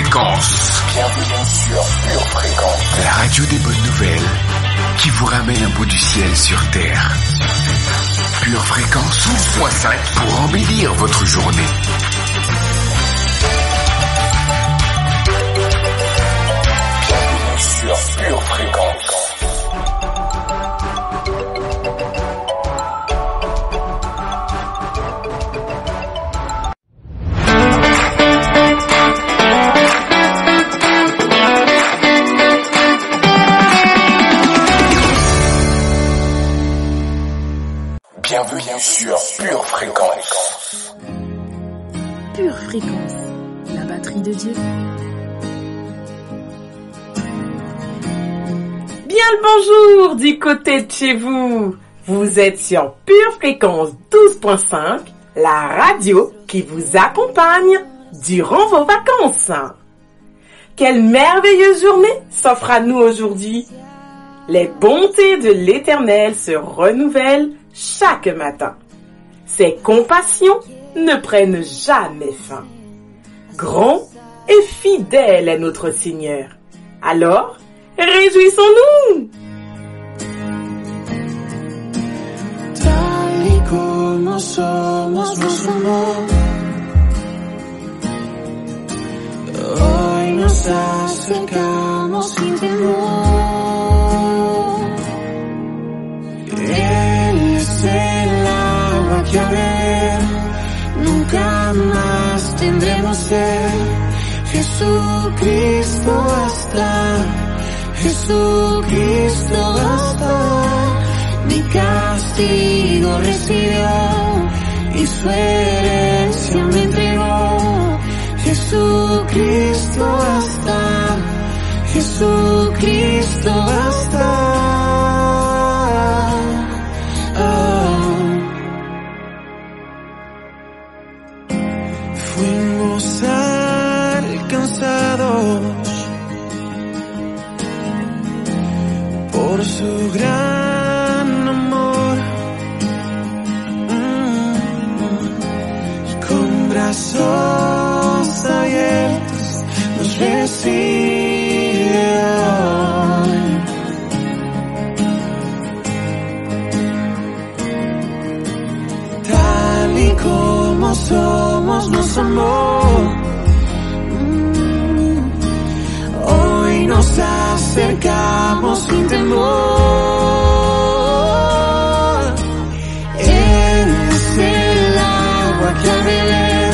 Fréquence. Bienvenue sur Pure Fréquence. La radio des bonnes nouvelles qui vous ramène un bout du ciel sur Terre. Pure Fréquence 12.5 pour embellir votre journée. Bienvenue sur Pure Fréquence. Bienvenue sur Pure Fréquence. Pure Fréquence, la batterie de Dieu. Bien le bonjour du côté de chez vous. Vous êtes sur Pure Fréquence 12.5, la radio qui vous accompagne durant vos vacances. Quelle merveilleuse journée s'offre à nous aujourd'hui. Les bontés de l'Éternel se renouvellent chaque matin. Ses compassions ne prennent jamais fin. Grand et fidèle est notre Seigneur. Alors, réjouissons-nous! Tal y como somos, nos amó. Hoy nos acercamos sin temor. Él es el agua que a beber nunca más tendremos sed. Jesucristo basta, Jesucristo basta. Mi castigo recibió y su herencia me entregó. Jesucristo basta, Jesucristo basta. Fuimos alcanzados por su gran amor, con brazos abiertos nos recibe hoy. Tal y como somos nos amó. Hoy nos acercamos sin temor. Él es el agua que a beber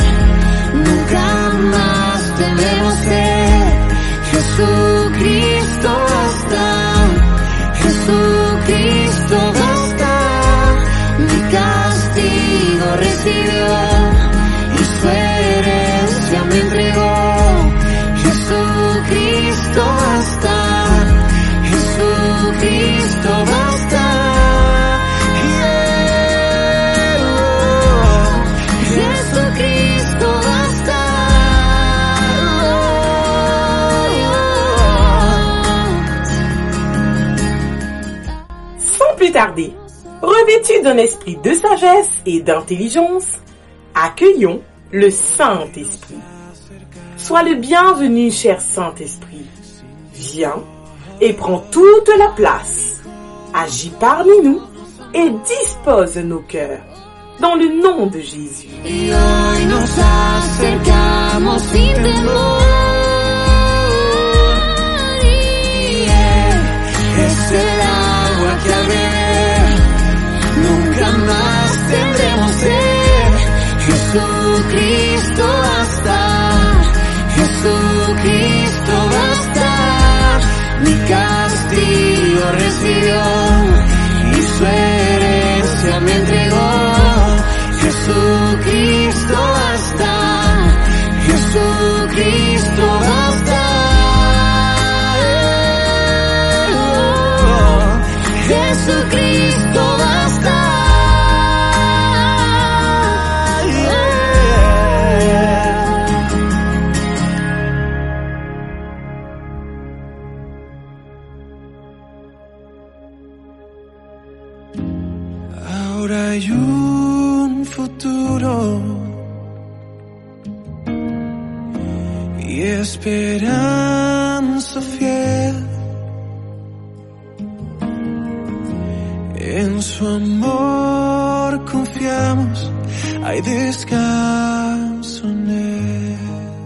nunca más tendremos sed. Jesucristo basta, Jesucristo basta. Mi castigo recibió y su herencia me entregó. Jesucristo basta, Jesucristo basta. Yeah. Jesucristo basta. Sans plus tarder, revêtus d'un esprit de sagesse et d'intelligence, accueillons le Saint-Esprit. Sois le bienvenu, cher Saint-Esprit. Viens et prends toute la place. Agis parmi nous et dispose nos cœurs. Dans le nom de Jésus. Y hoy nos acercamos sin temor. Es el agua que al beber nunca más tendremos sed. Jesucristo basta, Jesucristo basta. Mi castigo recibió y su herencia me entregó. Jesucristo basta, Jesucristo basta. Jesucristo basta. mi esperanza fiel. En su amor confiamos, hay descanso en él.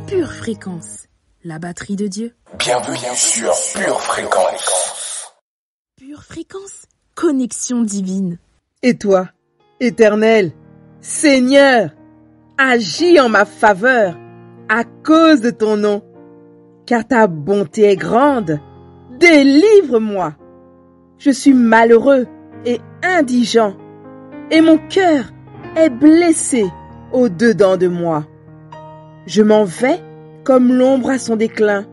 Pure Fréquence, la batterie de Dieu. Bienvenue sur Pure Fréquence. Pure Fréquence, connexion divine. Et toi, Éternel, Seigneur, agis en ma faveur à cause de ton nom, car ta bonté est grande. Délivre-moi. Je suis malheureux et indigent, et mon cœur est blessé au-dedans de moi. Je m'en vais comme l'ombre à son déclin.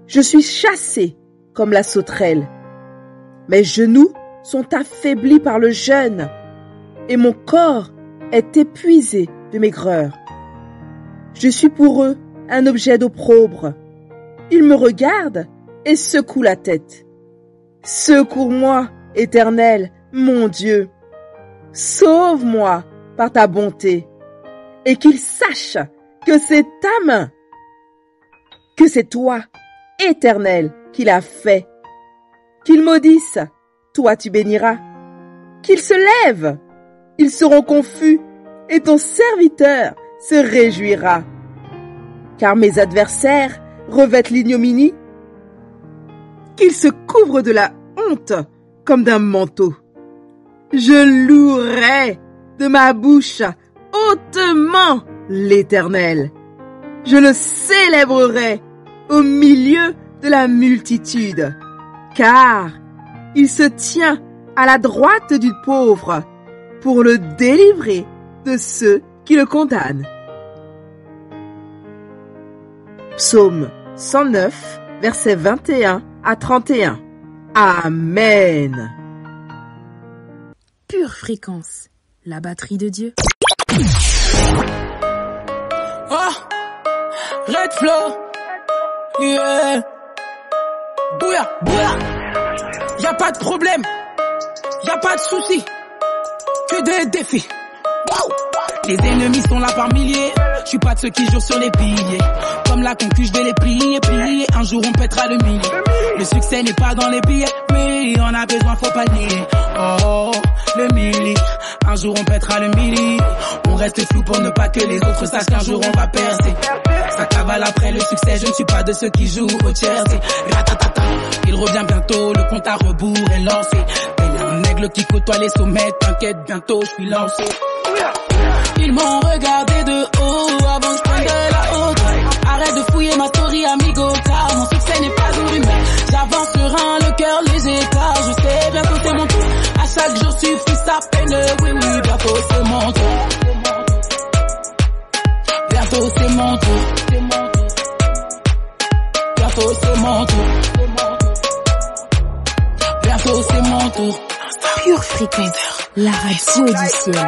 Je suis chassé comme la sauterelle. Mes genoux sont affaiblis par le jeûne, et mon corps est épuisé de maigreur. Je suis pour eux un objet d'opprobre. Ils me regardent et secouent la tête. Secours-moi, Éternel, mon Dieu. Sauve-moi par ta bonté, et qu'ils sachent que c'est ta main, que c'est toi, Éternel, qui l'as fait. Qu'ils maudissent, toi tu béniras. Qu'ils se lèvent, ils seront confus, et ton serviteur se réjouira. Car mes adversaires revêtent l'ignominie, qu'ils se couvrent de la honte comme d'un manteau. Je louerai de ma bouche hautement l'Éternel. Je le célébrerai au milieu de la multitude, car il se tient à la droite du pauvre pour le délivrer de ceux qui le condamnent. Psaume 109, versets 21 à 31. Amen. Pure Fréquence, la batterie de Dieu. Oh, Red Flow, yeah. Bouya, bouya. Y'a pas de problème, y'a pas de souci, que des défis. Wow. Les ennemis sont là par milliers, je suis pas de ceux qui jouent sur les piliers. Comme la concu, je vais les plier, plier. Un jour on pètera le millier. Le succès n'est pas dans les billets, mais on a besoin, faut pas nier. Oh, le millier. Un jour on pètera le millier. On reste flou pour ne pas que les autres sachent qu'un jour on va percer. Ça cavale après le succès, je ne suis pas de ceux qui jouent au Chelsea. Ratatata, il revient bientôt, le compte à rebours est lancé. Il y a un aigle qui côtoie les sommets, t'inquiète, bientôt je suis lancé. Ils m'ont regardé de haut avant que je prenne de la haute. Arrête de fouiller ma story amigo, car mon succès n'est pas une rumeur. J'avance serein, le cœur léger, car je sais bientôt c'est mon tour. À chaque jour suffit sa peine, oui oui, bientôt c'est mon tour. Bientôt c'est mon tour. Bientôt c'est mon tour. Bientôt c'est mon tour. Pure Fréquence, la radio du ciel.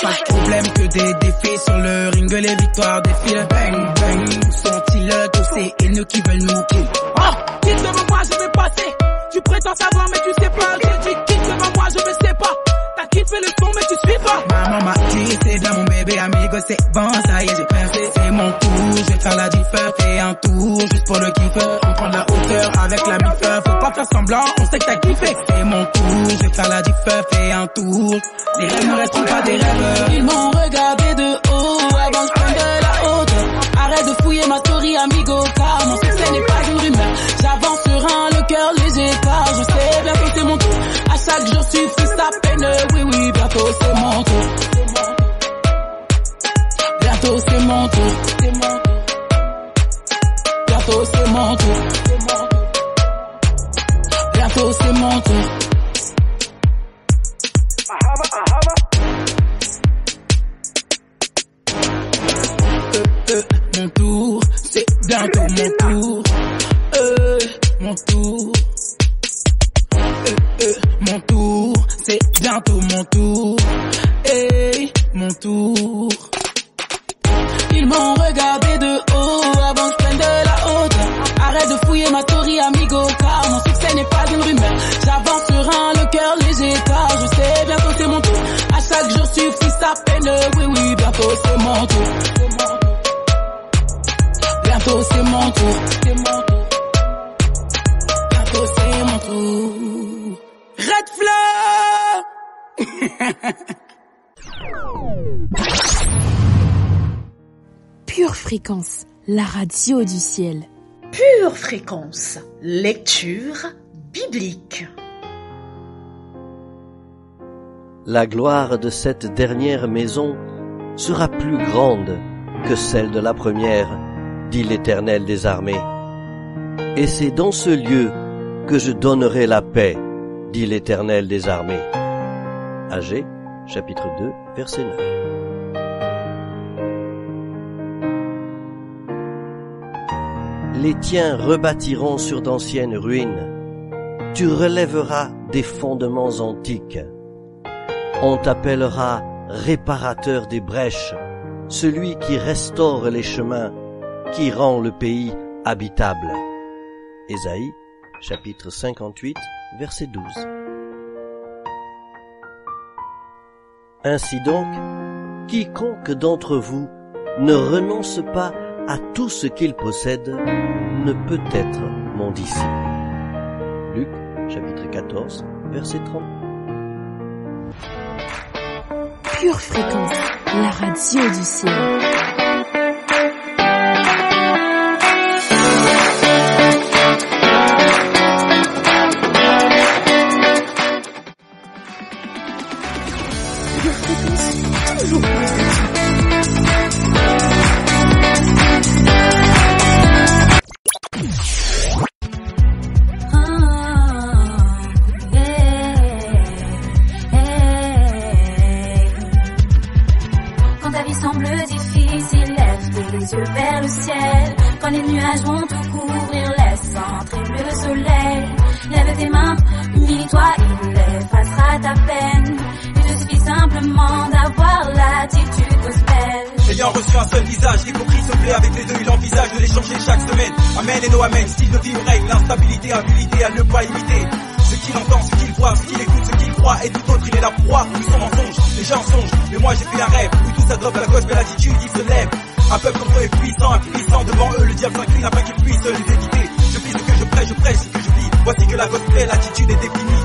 Pas de problème que des défis sur le ring, les victoires défilent. Bang bang, sont-ils tous ces haineux qui veulent nous kill? Oh, quitte devant moi, je vais passer. Tu prétends savoir mais tu sais pas. J'ai dit quitte devant moi, je me sais pas. T'as kiffé le son mais tu suis pas. Maman m'a dit c'est bien mon bébé amigo, c'est bon, ça y est j'ai percé. C'est mon tour, je vais faire la diffère. Fais un tour juste pour le kiffer. On prend de la hauteur avec la mi-feur. Faut pas faire semblant, on sait que t'as kiffé. C'est mon tour, je vais faire la diffère. Fais un tour. Les rêves ne resteront pas des rêves. Ils m'ont regardé de haut avant que je prenne de la haute. Arrête de fouiller ma story amigo, car mon succès n'est pas une rumeur. J'avance serein, le cœur léger, car je sais bientôt c'est mon tour. À chaque jour suffit sa peine, oui oui, bientôt c'est mon tour. Bientôt c'est mon tour. Bientôt c'est mon tour. Bientôt c'est mon tour. Mon tour, c'est bientôt mon tour. Mon tour. Mon tour, c'est bientôt mon tour. Mon tour. Ils m'ont regardé de haut avant que je prenne de la haute. Arrête de fouiller ma ma story amigo, car mon succès n'est pas une rumeur. J'avance serein, le cœur léger, car je sais bientôt c'est mon tour. À chaque jour suffit sa peine, oui oui, bientôt c'est mon tour. Bientôt c'est mon tour. Bientôt c'est mon tour. Red Flow. Pure Fréquence, la radio du ciel. Pure Fréquence, lecture biblique. La gloire de cette dernière maison sera plus grande que celle de la première, dit l'Éternel des armées. Et c'est dans ce lieu que je donnerai la paix, dit l'Éternel des armées. Agée, chapitre 2, verset 9. Les tiens rebâtiront sur d'anciennes ruines. Tu relèveras des fondements antiques. On t'appellera réparateur des brèches, celui qui restaure les chemins, qui rend le pays habitable. Ésaïe, chapitre 58, verset 12. Ainsi donc, quiconque d'entre vous ne renonce pas à tout ce qu'il possède ne peut être mon disciple. Luc, chapitre 14, verset 30. Pure Fréquence, la radio du ciel. Pure Fréquence, toujours plus. Vers le ciel, quand les nuages vont te couvrir, laisse entrer le soleil. Lève tes mains, humilie-toi, il effacera ta peine. Il te suffit simplement d'avoir l'attitude gospel. Ayant reçu un seul visage, l'hypocrite se plaît avec les deux, il envisage de les changer chaque semaine. Amen et no amen, style de vie où règne l'instabilité, habilité à ne pas imiter. Ce qu'il entend, ce qu'il voit, ce qu'il écoute, ce qu'il croit, et tout autre, il est la proie où son mensonge. Les gens songent, mais moi j'ai fait un rêve où tout s'adopte à la gospel attitude, il se lève. Un peuple contre eux est puissant, impuissant, devant eux le diable s'incline afin qu'il puisse les éviter. Je vis ce que je prêche ce que je vis, voici que la gospel attitude est définie.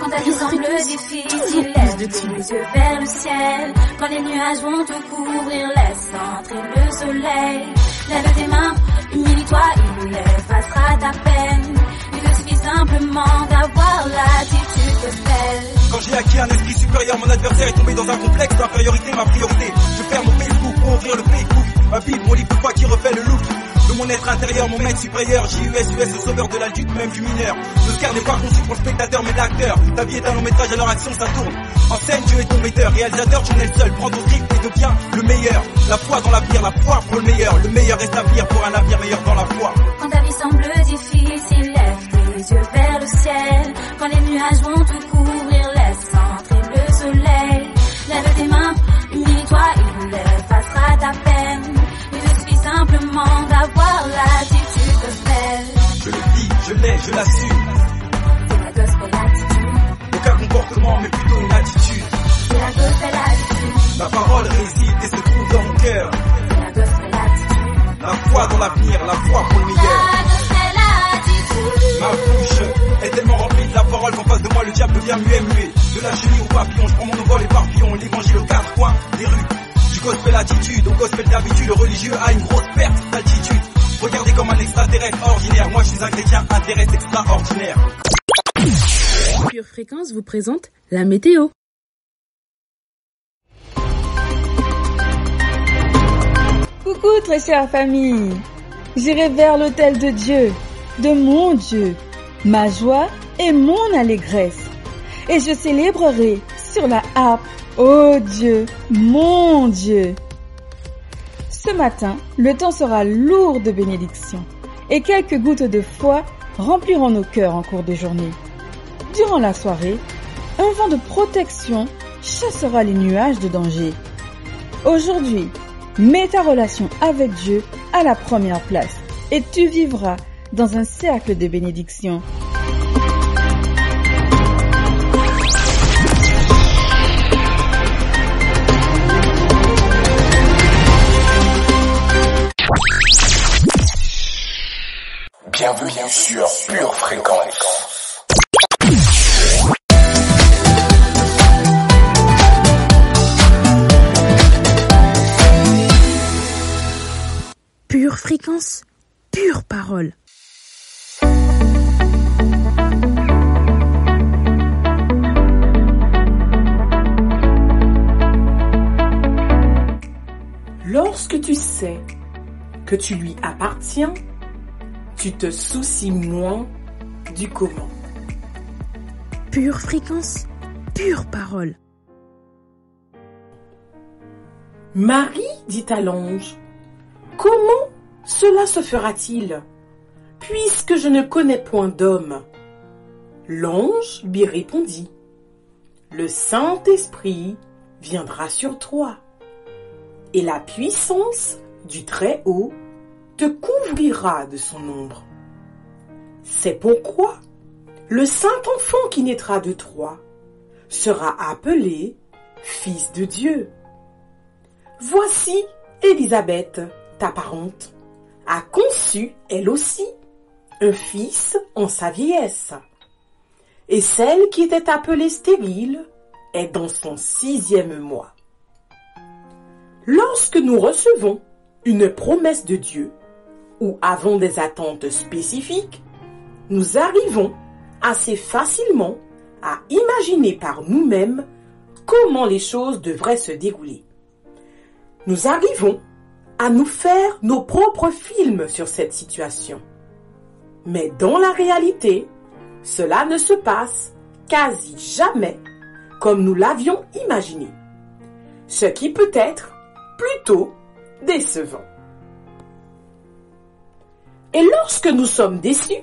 Quand ta vie semble difficile, lève tes yeux vers le ciel. Quand les nuages vont te couvrir, laisse entrer le soleil. Lève tes mains, humilie-toi, il effacera ta peine. Il te suffit simplement d'avoir l'attitude gospel. Quand j'ai acquis un esprit supérieur, mon adversaire est tombé dans un complexe d'infériorité, ma priorité. Je ferme mon Facebook pour ouvrir le Facebook. Ma Bible, mon livre de foi qui refait le look. De mon être intérieur, mon maître supérieur, JUS, le sauveur de l'adulte, même du mineur. Le scar n'est pas conçu pour le spectateur, mais l'acteur. Ta vie est un long métrage, alors action, ça tourne. En scène, Dieu est ton metteur, réalisateur, tu n'es le seul. Prends ton script et deviens le meilleur. La foi dans l'avenir, la foi pour le meilleur. Le meilleur reste à venir pour un avenir meilleur dans la foi. Quand ta vie semble difficile, lève tes yeux vers le ciel. Quand les nuages vont te couvrir, laisse entrer le soleil. Lève tes mains, humilie-toi, il effacera ta peine. Il te suffit simplement d'avoir l'attitude gospel. Je le dis, je l'ai, je l'assume. C'est la gospel attitude. Aucun comportement, mais plutôt une attitude. C'est la gospel attitude. La parole réside et se trouve dans mon cœur. C'est la gospel attitude. La foi dans l'avenir, la foi pour le meilleur. La gospel attitude. Ma bouche est tellement remplie de la parole qu'en face de moi le diable devient muet. De la chenille au papillon, je prends mon envol et papillon. L'évangile aux quatre coins des rues. Du gospel attitude au gospel d'habitude, le religieux a une grosse perte d'altitude. Regardez comme un extraterrestre ordinaire. Moi je suis un chrétien intéressé extraordinaire. Pure Fréquence vous présente la météo. Coucou très chère famille, j'irai vers l'autel de Dieu, de mon Dieu, ma joie et mon allégresse. Et je célébrerai sur la harpe, ô Dieu, mon Dieu. Ce matin, le temps sera lourd de bénédictions et quelques gouttes de foi rempliront nos cœurs en cours de journée. Durant la soirée, un vent de protection chassera les nuages de danger. Aujourd'hui, mets ta relation avec Dieu à la première place et tu vivras dans un cercle de bénédiction. Bienvenue sur Pure Fréquence. Pure Fréquence, pure parole. Lorsque tu sais que tu lui appartiens, tu te soucies moins du comment. Pure Fréquence, pure parole. Marie dit à l'ange, « Comment cela se fera-t-il, puisque je ne connais point d'homme ?» L'ange lui répondit, « Le Saint-Esprit viendra sur toi, et la puissance du Très-Haut te couvrira de son ombre. C'est pourquoi le Saint-Enfant qui naîtra de toi sera appelé Fils de Dieu. Voici Élisabeth, ta parente, a conçu, elle aussi, un fils en sa vieillesse. Et celle qui était appelée stérile est dans son 6e mois. Lorsque nous recevons une promesse de Dieu, ou avons des attentes spécifiques, nous arrivons assez facilement à imaginer par nous-mêmes comment les choses devraient se dérouler. Nous arrivons à nous faire nos propres films sur cette situation. Mais dans la réalité, cela ne se passe quasi jamais comme nous l'avions imaginé, ce qui peut être plutôt décevant. Et lorsque nous sommes déçus,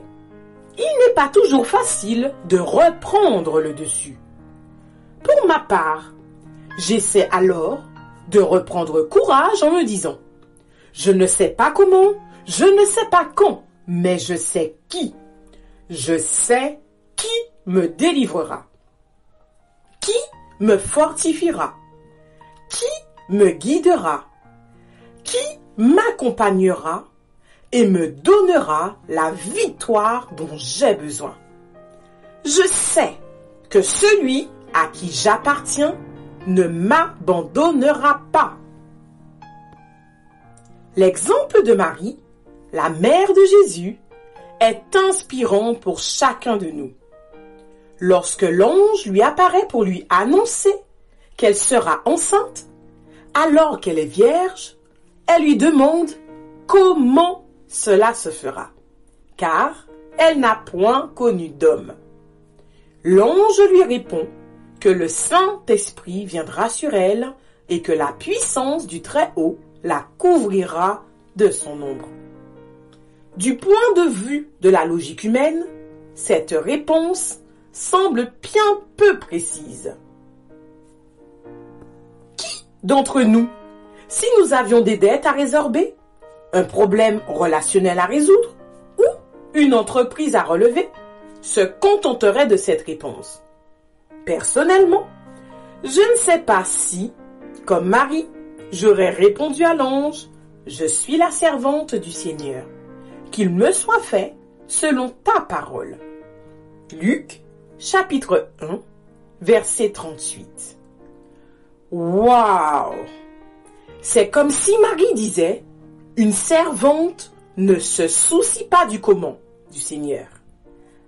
il n'est pas toujours facile de reprendre le dessus. Pour ma part, j'essaie alors de reprendre courage en me disant « Je ne sais pas comment, je ne sais pas quand, mais je sais qui. Je sais qui me délivrera, qui me fortifiera, qui me guidera, qui m'accompagnera et me donnera la victoire dont j'ai besoin. Je sais que celui à qui j'appartiens ne m'abandonnera pas. » L'exemple de Marie, la mère de Jésus, est inspirant pour chacun de nous. Lorsque l'ange lui apparaît pour lui annoncer qu'elle sera enceinte, alors qu'elle est vierge, elle lui demande comment cela se fera, car elle n'a point connu d'homme. L'ange lui répond que le Saint-Esprit viendra sur elle et que la puissance du Très-Haut la couvrira de son ombre. Du point de vue de la logique humaine, cette réponse semble bien peu précise. Qui d'entre nous, si nous avions des dettes à résorber, un problème relationnel à résoudre ou une entreprise à relever, se contenterait de cette réponse? Personnellement, je ne sais pas si, comme Marie, j'aurais répondu à l'ange « Je suis la servante du Seigneur, qu'il me soit fait selon ta parole. » Luc, chapitre 1, verset 38. Waouh! C'est comme si Marie disait « Une servante ne se soucie pas du comment du Seigneur.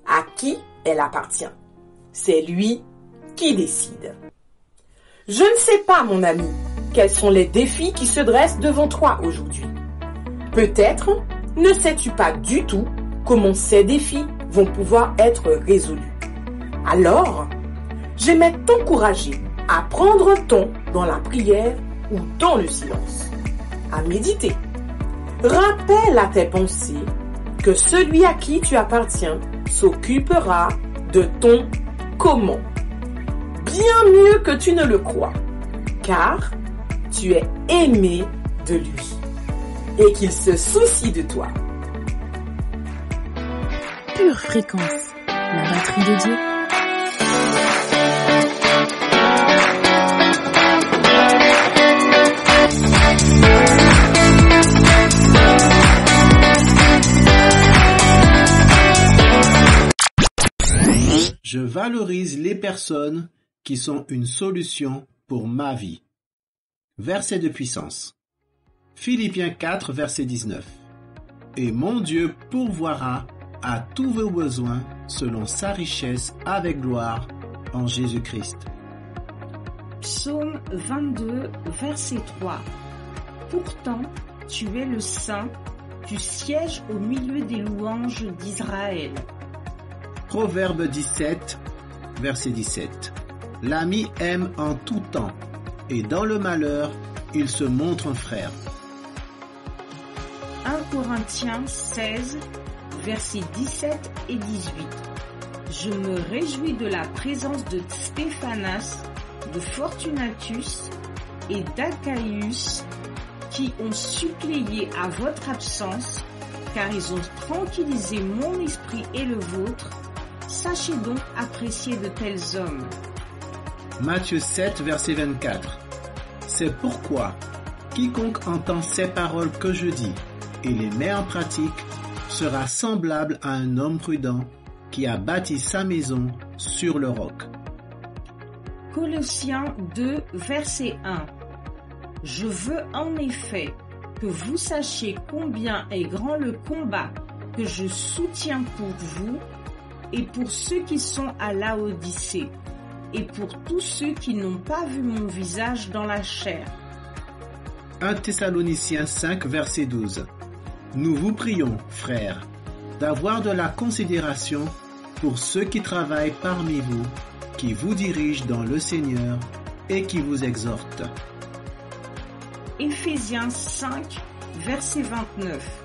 À qui elle appartient? C'est lui qui décide. » Je ne sais pas, mon ami, quels sont les défis qui se dressent devant toi aujourd'hui. Peut-être ne sais-tu pas du tout comment ces défis vont pouvoir être résolus. Alors, j'aimerais t'encourager à prendre temps dans la prière ou dans le silence, à méditer. Rappelle à tes pensées que celui à qui tu appartiens s'occupera de ton comment. Bien mieux que tu ne le crois, car tu es aimé de lui et qu'il se soucie de toi. Pure Fréquence, la batterie de Dieu. Je valorise les personnes qui sont une solution pour ma vie. Verset de puissance. Philippiens 4, verset 19. Et mon Dieu pourvoira à tous vos besoins selon sa richesse avec gloire en Jésus-Christ. Psaume 22, verset 3. Pourtant, tu es le Saint, tu sièges au milieu des louanges d'Israël. Proverbe 17, verset 17. L'ami aime en tout temps, et dans le malheur, il se montre un frère. 1 Corinthiens 16, versets 17 et 18. Je me réjouis de la présence de Stéphanas, de Fortunatus et d'Achaïus qui ont suppléé à votre absence, car ils ont tranquillisé mon esprit et le vôtre. Sachez donc apprécier de tels hommes. Matthieu 7, verset 24. C'est pourquoi quiconque entend ces paroles que je dis et les met en pratique sera semblable à un homme prudent qui a bâti sa maison sur le roc. Colossiens 2, verset 1. Je veux en effet que vous sachiez combien est grand le combat que je soutiens pour vous et pour ceux qui sont à Laodicée, et pour tous ceux qui n'ont pas vu mon visage dans la chair. 1 Thessaloniciens 5, verset 12. Nous vous prions, frères, d'avoir de la considération pour ceux qui travaillent parmi vous, qui vous dirigent dans le Seigneur et qui vous exhortent. Éphésiens 5, verset 29.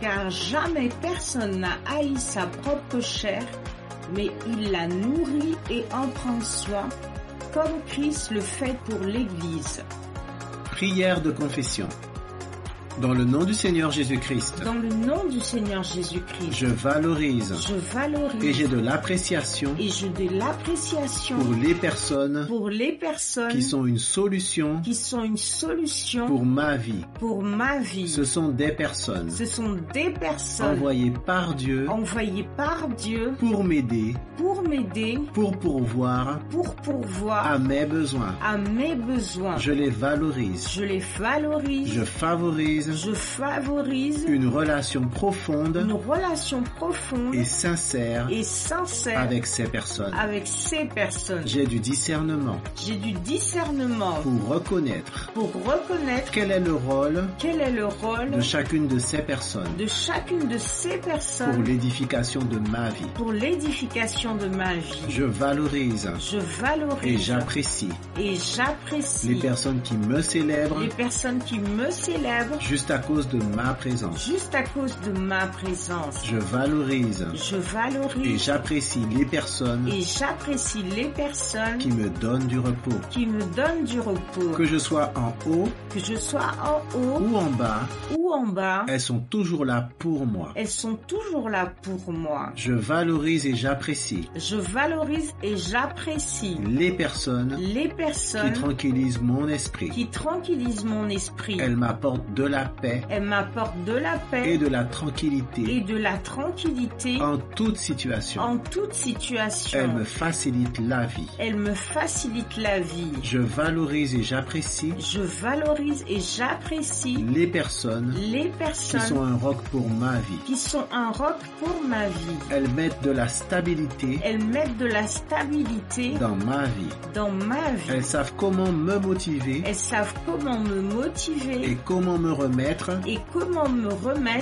Car jamais personne n'a haï sa propre chair, mais il la nourrit et en prend soin, comme Christ le fait pour l'Église. Prière de confession. Dans le nom du Seigneur Jésus-Christ. Dans le nom du Seigneur Jésus-Christ. Je valorise. Je valorise. Et j'ai de l'appréciation. Et j'ai de l'appréciation. Pour les personnes. Pour les personnes. Qui sont une solution. Qui sont une solution. Pour ma vie. Pour ma vie. Ce sont des personnes. Ce sont des personnes. Envoyées par Dieu. Envoyées par Dieu. Pour m'aider. Pour m'aider. Pour pourvoir. Pour pourvoir. À mes besoins. À mes besoins. Je les valorise. Je les valorise. Je favorise. Je favorise une relation profonde et sincère avec ces personnes. J'ai du discernement pour reconnaître quel est le rôle de chacune de ces personnes pour l'édification de ma vie. Je valorise et j'apprécie les personnes qui me célèbrent juste à cause de ma présence. Je valorise. Et j'apprécie les personnes. Qui me donnent du repos. Que je sois en haut. Ou en bas. Elles sont toujours là pour moi. Je valorise et j'apprécie. Les personnes. Qui tranquillisent mon esprit. Elles m'apportent de la paix. Et de la tranquillité. En toute situation. Elle me facilite la vie. Je valorise et j'apprécie. Les personnes. Qui sont un roc pour ma vie. Elles mettent de la stabilité. Dans ma vie. Elles savent comment me motiver. Et comment me remettre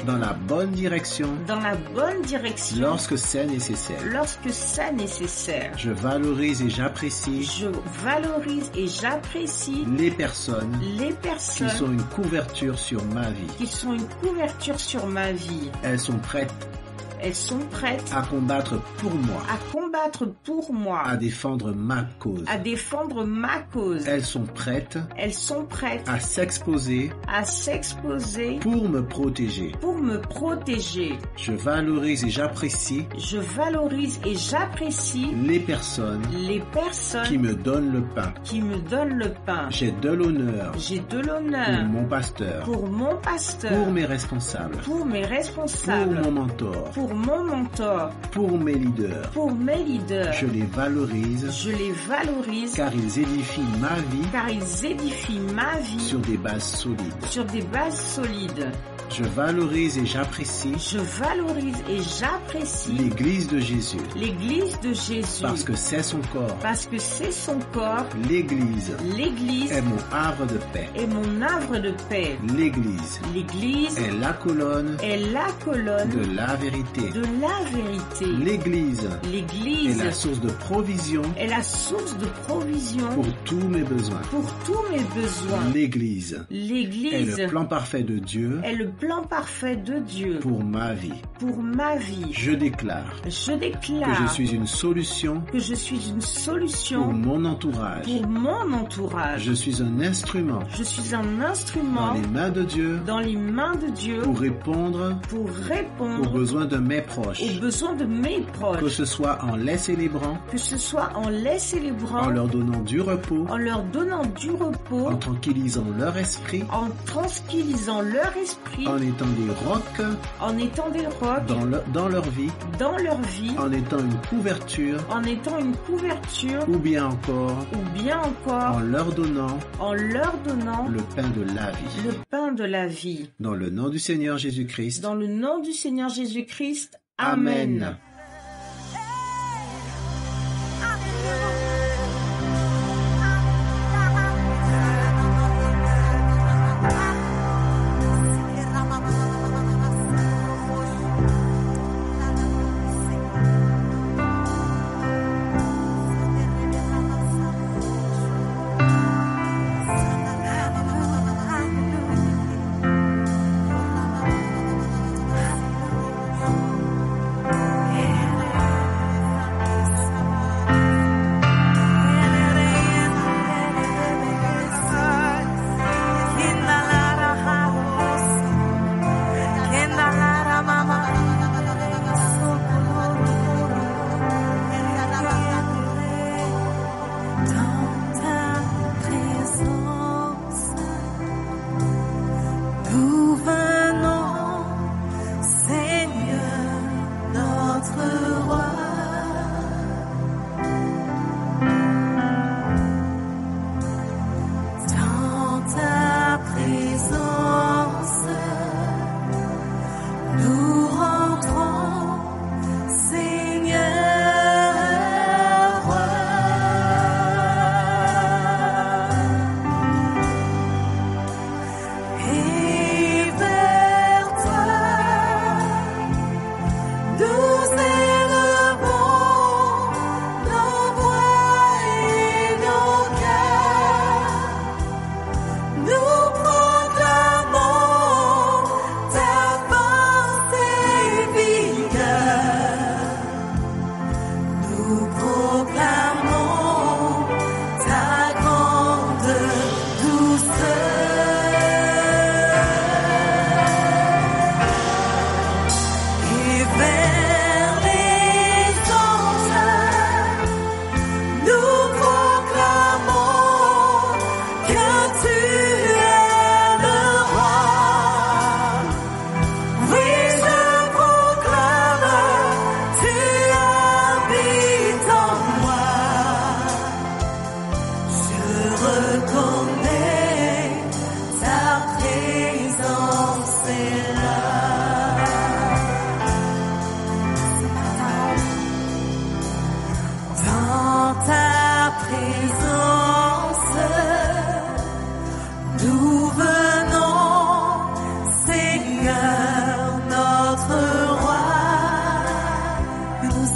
dans la bonne direction lorsque c'est nécessaire. Je valorise et j'apprécie les personnes qui sont une couverture sur ma vie. Elles sont prêtes Elles sont prêtes à combattre pour moi, à combattre pour moi, à défendre ma cause. à défendre ma cause. Elles sont prêtes à s'exposer pour me protéger. Je valorise et j'apprécie les personnes qui me donnent le pain. J'ai de l'honneur pour mon pasteur, pour mes responsables, pour mon mentor, pour mes leaders. Je les valorise car ils édifient ma vie sur des bases solides. Je valorise et j'apprécie l'Église de Jésus. Parce que c'est son corps. L'Église est mon havre de paix. L'Église est la colonne de la vérité. L'Église est la source de provision pour tous mes besoins. L'Église est le plan parfait de Dieu pour ma vie. Je déclare que je suis une solution pour mon entourage. Je suis un instrument dans les mains de Dieu pour répondre aux besoins de mes proches. Que ce soit en les célébrant, en leur donnant du repos, en tranquillisant leur esprit, en étant des rocs dans leur vie, en étant une couverture, ou bien encore en leur donnant le pain de la vie. Dans le nom du Seigneur Jésus-Christ. Amen.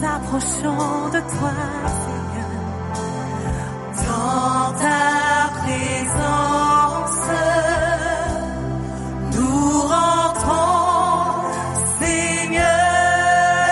s'approchant de toi, Seigneur, dans ta présence, nous rentrons, Seigneur,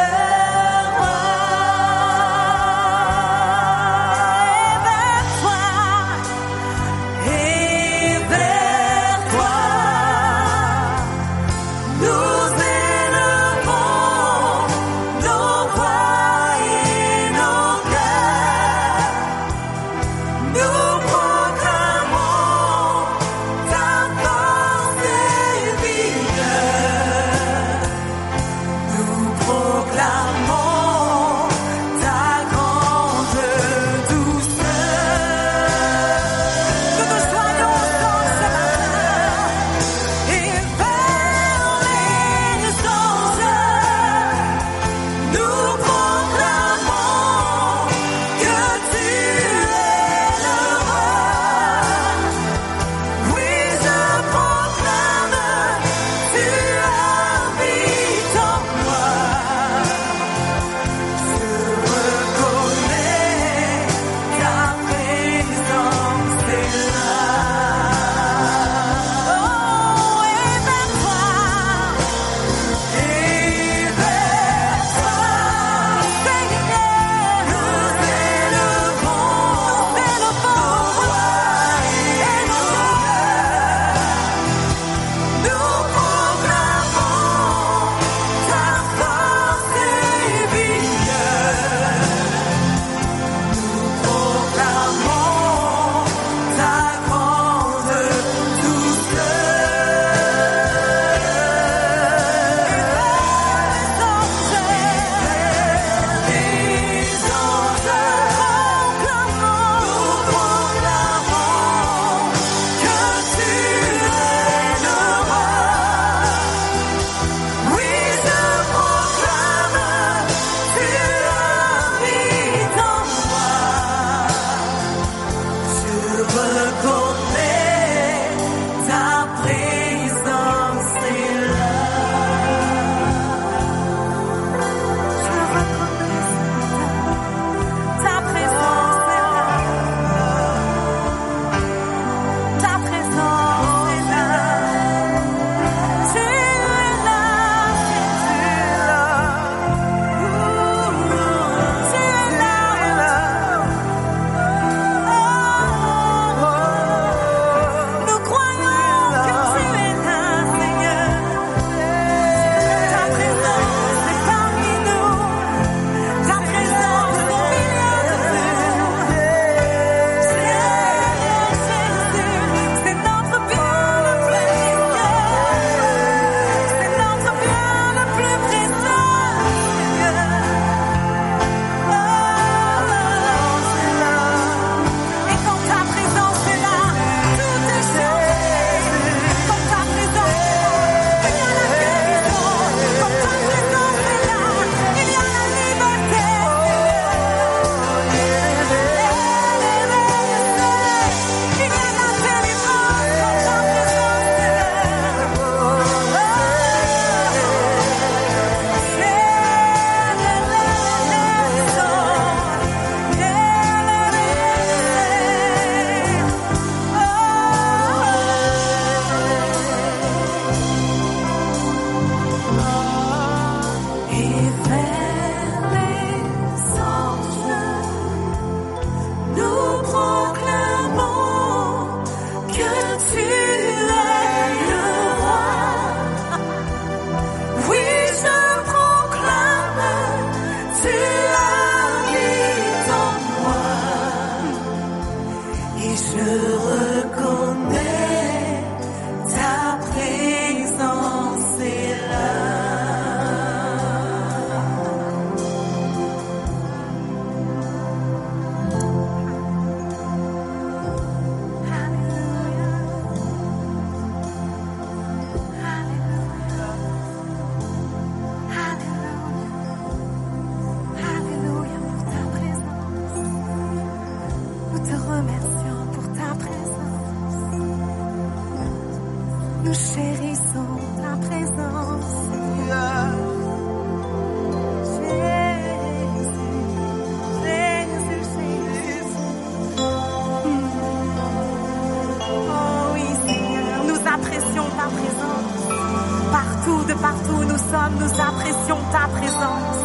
sommes, nous apprécions ta présence.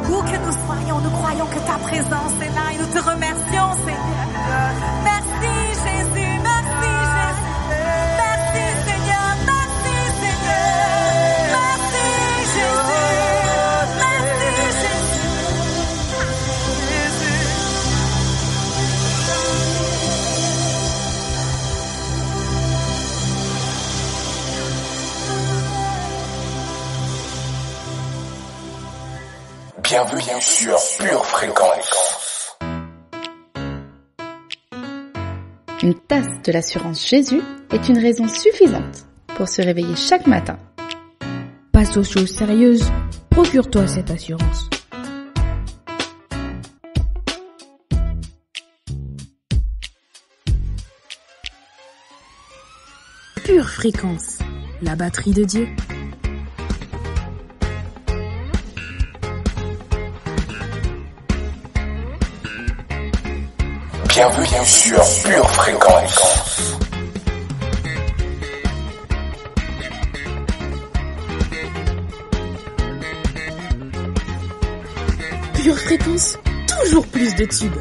Où que nous soyons, nous croyons que ta présence est là et nous te remercions, Seigneur. Merci Jésus, merci Jésus. Merci Seigneur, merci Seigneur. Merci Jésus, merci Jésus. Bienvenue sur Pure Fréquence. Une tasse de l'assurance Jésus est une raison suffisante pour se réveiller chaque matin. Passe aux choses sérieuses, procure-toi cette assurance. Pure Fréquence, la batterie de Dieu. Bienvenue sur Pure Fréquence. Pure Fréquence, toujours plus de tubes.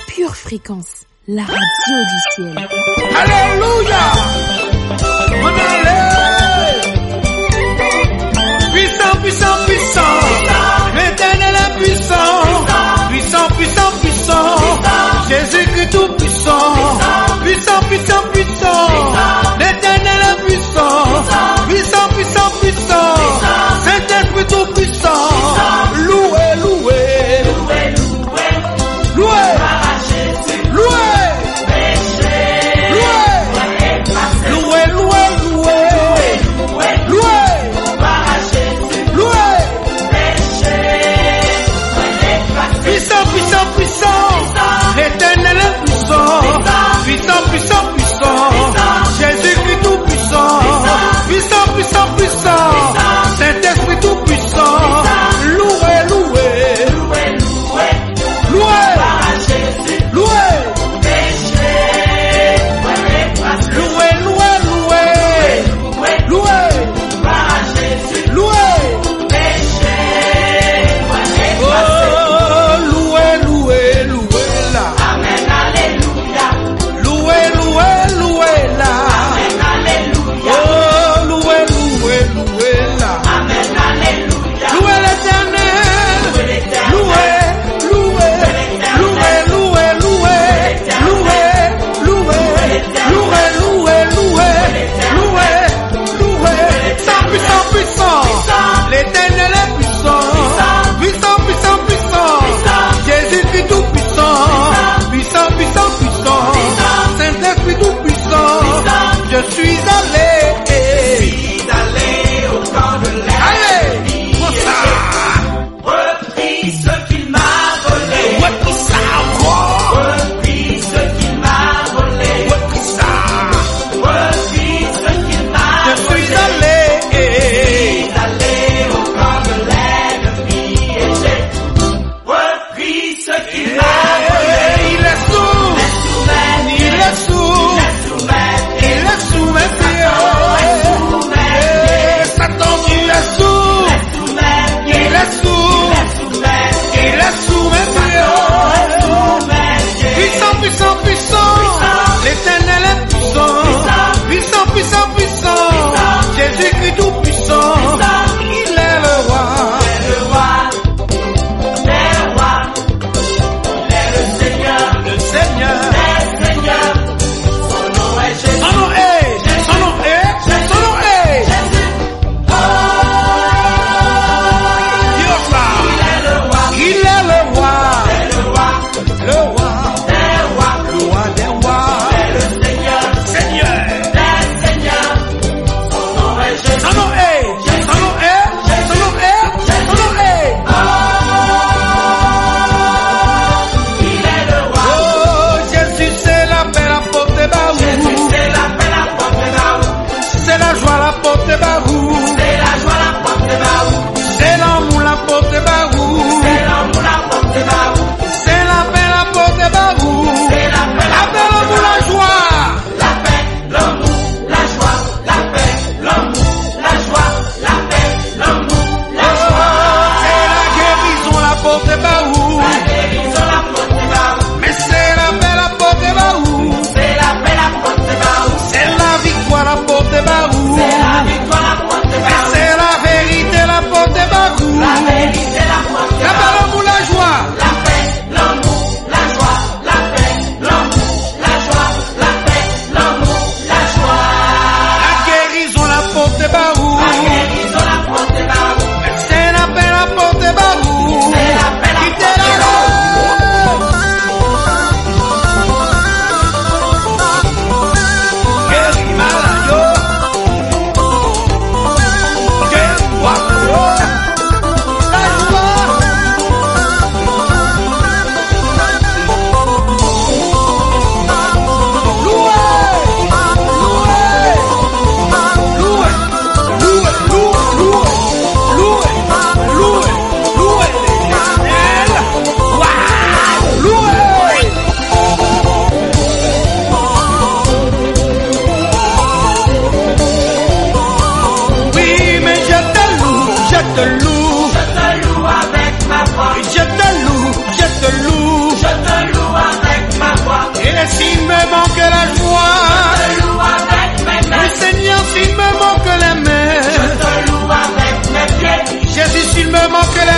Pure Fréquence, la radio du ciel. Alléluia! On allait! Puissant, puissant, puissant! L'Éternel est puissant! Puissant, puissant, puissant! Jésus-Christ tout puissant! Puissant, puissant, puissant! L'Éternel est puissant! Puissant, puissant, puissant! Saint-Esprit tout puissant! Loué, loué! Loué! Loué, loué, loué.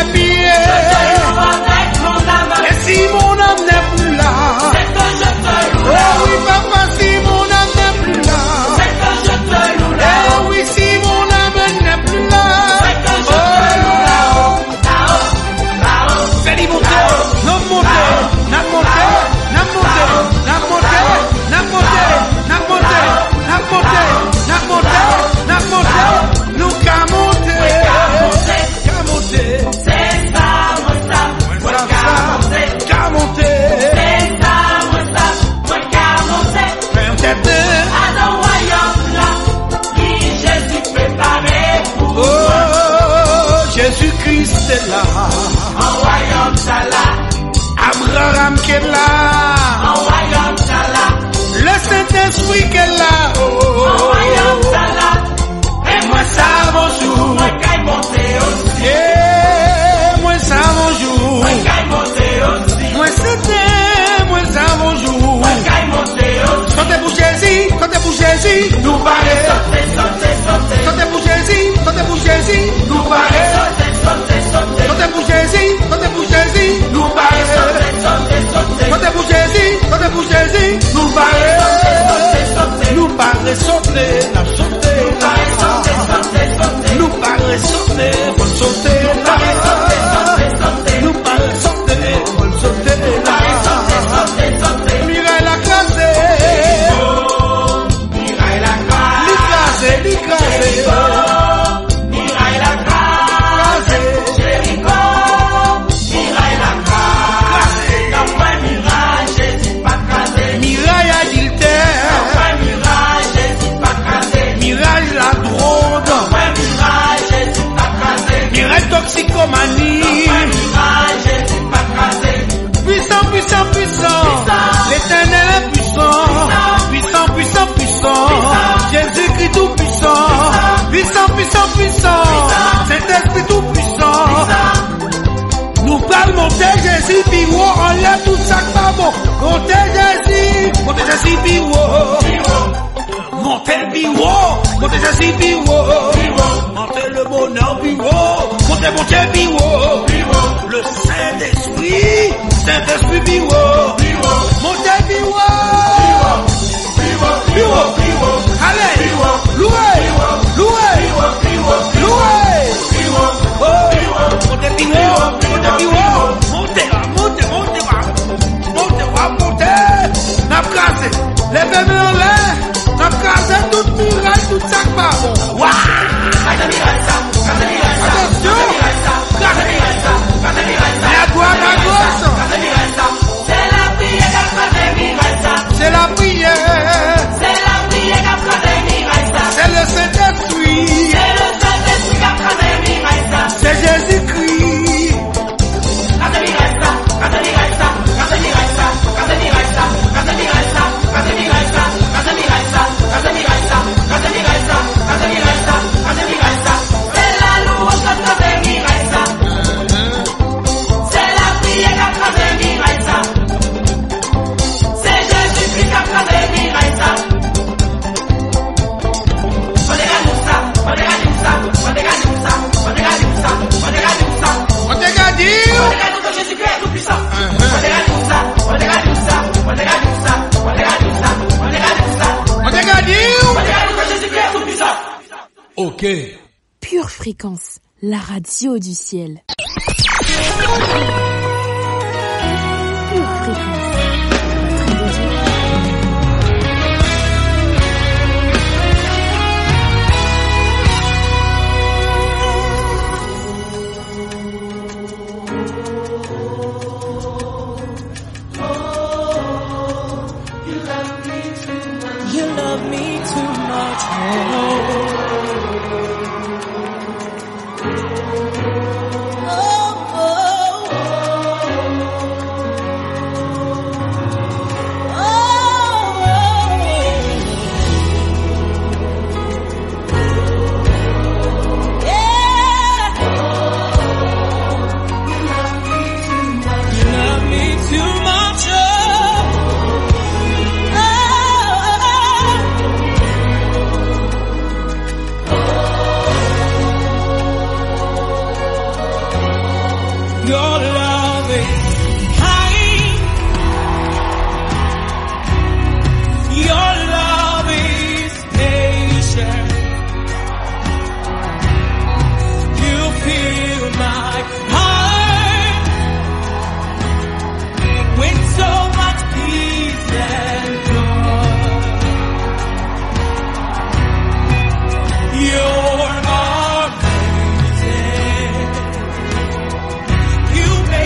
mes pieds. Et si mon âme n'est plus là, c'est que je te loue. Oh oui, papa, si mon âme n'est plus là, c'est que je te loue là. Eh oui, si mon âme n'est plus là, c'est que je te loue là-haut, là-haut, là-haut. C'est dit monter, non monter, n'a monter, n'a monter, n'a monter, n'a monter, n'a monter, n'a monter, n'a monter, n'a monter, nous qu'à monter, qu'à monter. C'est ça, moi ça, moi qu'à monter, qu'à monter. C'est ça, moi ça, moi qu'à monter. Peut-être à ton royaume là, qui Jésus préparé pour moi. Oh, Jésus-Christ est là, en royaume ça là. Abraham qui est là, en royaume ça là. Le Saint-Esprit qui est là, oh, en royaume ça là. Et moi ça bonjour, moi qu'à monter aussi. Et moi ça bonjour, moi qu'à monter aussi. Moi c'était, moi ça bonjour, moi qu'à monter aussi. Sautez pour Jésus, sautez pour Jésus, nous parler. Sautez, sautez, sautez. Sautez pour Jésus, sautez pour Jésus, nous parler. Sautez, sautez, sautez. Sautez pour Jésus, sautez pour Jésus, nous parler. Sautez, sautez, sautez. Sautez pour Jésus, sautez pour Jésus, nous parler. Nous parler, sauter, la sauter, la sauter, nous parler, sauter, pour sauter, la nous parler, sauter, pour sauter, la Mireille la classe, Mireille la classe, Mireille la classe, Jéricho, Mireille la classe, d'après Mireille, Jésus pas crasé, Mireille adultère, d'après Mireille, Jésus pas crasé, Mireille la drogue, d'après Mireille, Jésus pas crasé, Mireille toxicomanie, d'après Mireille, Jésus pas crasé, puissant, puissant, puissant, l'éternel est puissant, puissant, puissant, puissant, Jésus-Christ tout puissant, puissant, puissant, puissant, Saint-Esprit tout puissant. Nous parlons monter Jésus, biwo, enlève tout ça pas bon. Monter Jésus, biwo. Monter le biwo, monter Jésus, biwo. Monter le bonheur, biwo. Monter biwo. Le Saint-Esprit, Saint-Esprit, biwo. Monter biwo. Biwo. Allez, louez. Oh, montez biwo. Montez. N'a cassé. Levez-moi en l'air. N'a cassé toute muraille, tout ça pas bon. Waouh! Attention! À droite, à gauche. C'est la prière. C'est la prière. C'est le Saint-Esprit. C'est Jésus-Christ. Ok. Pure Fréquence, la radio du ciel. Pure Fréquence. You love me too much. Your love is kind. Your love is patient. You fill my heart with so much peace and joy. You're amazing. You make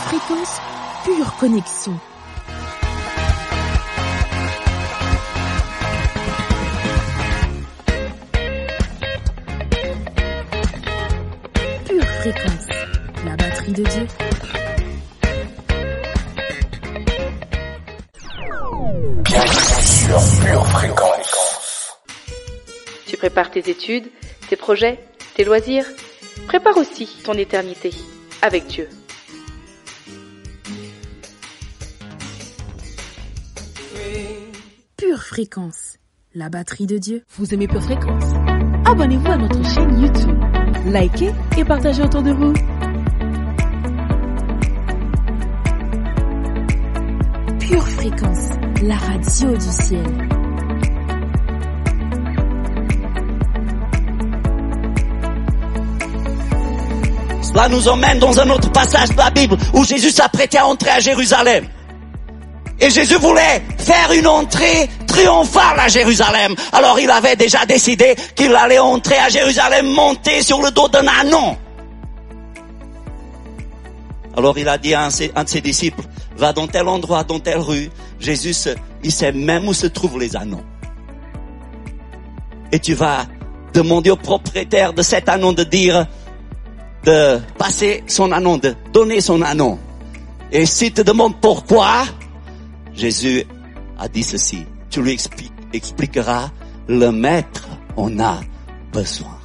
fréquence, pure connexion. Pure fréquence, la batterie de Dieu. Bienvenue sur Pure Fréquence. Tu prépares tes études, tes projets, tes loisirs. Prépare aussi ton éternité avec Dieu. Pure fréquence, la batterie de Dieu. Vous aimez Pure Fréquence? Abonnez-vous à notre chaîne YouTube. Likez et partagez autour de vous. Pure fréquence, la radio du ciel. Cela nous emmène dans un autre passage de la Bible où Jésus s'apprêtait à entrer à Jérusalem. Et Jésus voulait faire une entrée triomphale à Jérusalem. Alors il avait déjà décidé qu'il allait entrer à Jérusalem monté sur le dos d'un ânon. Alors il a dit à un de ses disciples, va dans tel endroit, dans telle rue. Jésus, il sait même où se trouvent les ânons. Et tu vas demander au propriétaire de cet ânon de de passer son ânon, de donner son ânon. Et s'il te demande pourquoi, Jésus a dit ceci. Tu lui expliqueras, le maître en a besoin.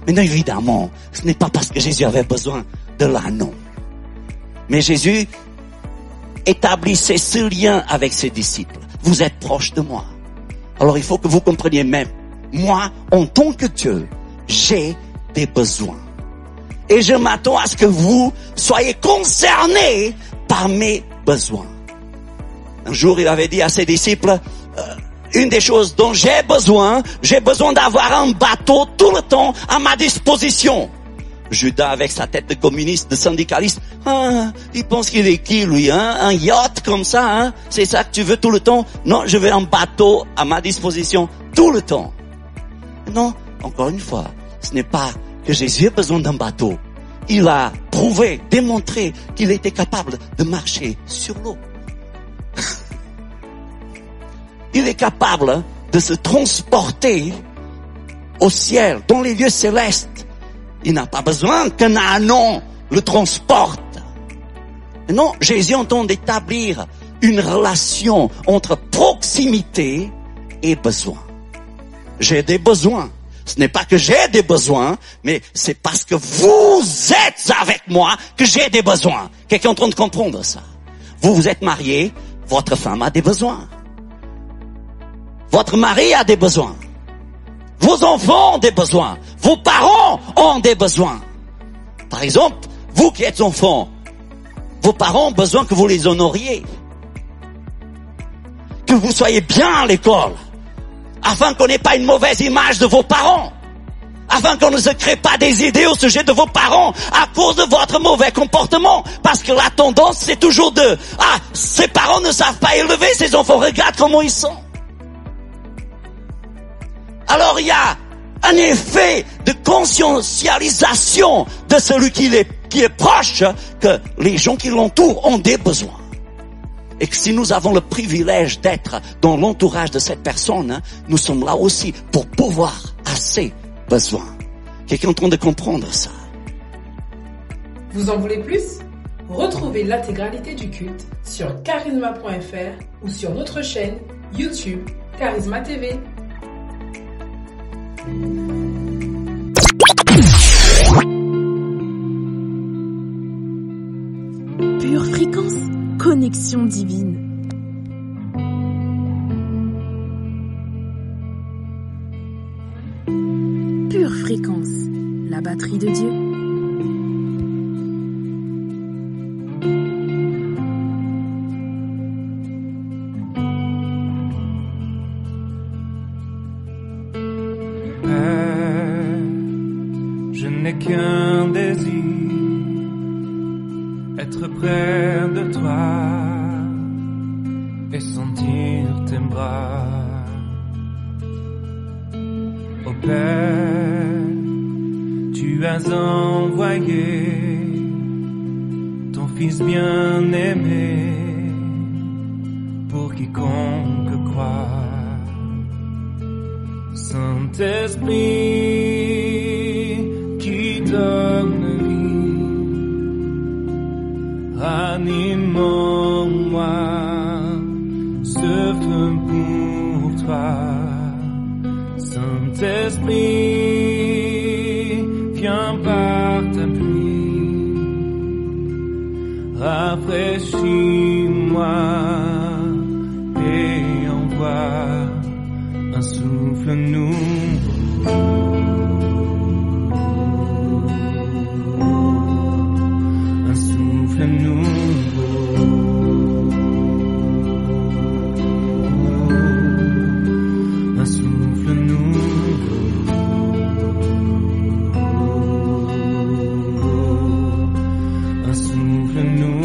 Maintenant, évidemment, ce n'est pas parce que Jésus avait besoin de l'ânon. Mais Jésus établissait ce lien avec ses disciples. Vous êtes proches de moi. Alors il faut que vous compreniez même, moi, en tant que Dieu, j'ai des besoins. Et je m'attends à ce que vous soyez concernés par mes besoins. Un jour, il avait dit à ses disciples, une des choses dont j'ai besoin d'avoir un bateau tout le temps à ma disposition. Judas, avec sa tête de communiste, de syndicaliste, il pense qu'il est qui, lui, un yacht comme ça, c'est ça que tu veux tout le temps? Non, je veux un bateau à ma disposition tout le temps. Non, encore une fois, ce n'est pas que Jésus a besoin d'un bateau. Il a prouvé, démontré qu'il était capable de marcher sur l'eau. Il est capable de se transporter au ciel, dans les lieux célestes. Il n'a pas besoin qu'un ânon le transporte. Non, Jésus entend d'établir une relation entre proximité et besoin. J'ai des besoins. Ce n'est pas que j'ai des besoins, mais c'est parce que vous êtes avec moi que j'ai des besoins. Quelqu'un est en train de comprendre ça? Vous êtes mariés, votre femme a des besoins. Votre mari a des besoins. Vos enfants ont des besoins. Vos parents ont des besoins. Par exemple, vous qui êtes enfants, vos parents ont besoin que vous les honoriez. Que vous soyez bien à l'école. Afin qu'on n'ait pas une mauvaise image de vos parents. Afin qu'on ne se crée pas des idées au sujet de vos parents à cause de votre mauvais comportement. Parce que la tendance, c'est toujours ces parents ne savent pas élever ces enfants. Regarde comment ils sont. Alors il y a un effet de conscientisation de celui qui est proche, que les gens qui l'entourent ont des besoins. Et que si nous avons le privilège d'être dans l'entourage de cette personne, nous sommes là aussi pour pouvoir à ses besoins. Quelqu'un est en train de comprendre ça? Vous en voulez plus? Retrouvez l'intégralité du culte sur charisma.fr ou sur notre chaîne YouTube Charisma TV. Pure fréquence, connexion divine. Pure fréquence, la batterie de Dieu. Je n'ai qu'un désir, être près de toi et sentir tes bras. Ô Père, tu as envoyé ton Fils bien-aimé, pour quiconque croit. Saint-Esprit qui donne vie, ranime en moi ce feu pour toi. Saint-Esprit, viens par ta pluie, rafraîchis-moi et envoie un souffle nouveau. Un souffle nouveau. Un souffle nouveau. Un souffle nouveau.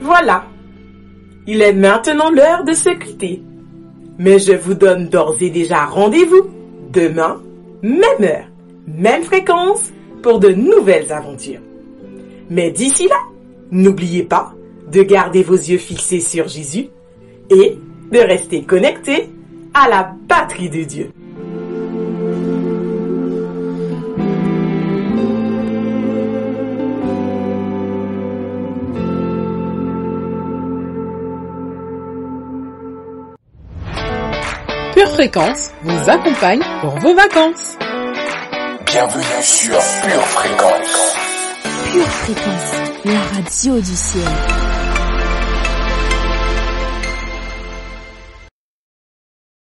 Voilà, il est maintenant l'heure de se quitter. Mais je vous donne d'ores et déjà rendez-vous demain, même heure, même fréquence, pour de nouvelles aventures. Mais d'ici là, n'oubliez pas de garder vos yeux fixés sur Jésus et de rester connectés à la batterie de Dieu. Pure Fréquence vous accompagne pour vos vacances. Bienvenue sur Pure Fréquence. Pure Fréquence, la radio du ciel.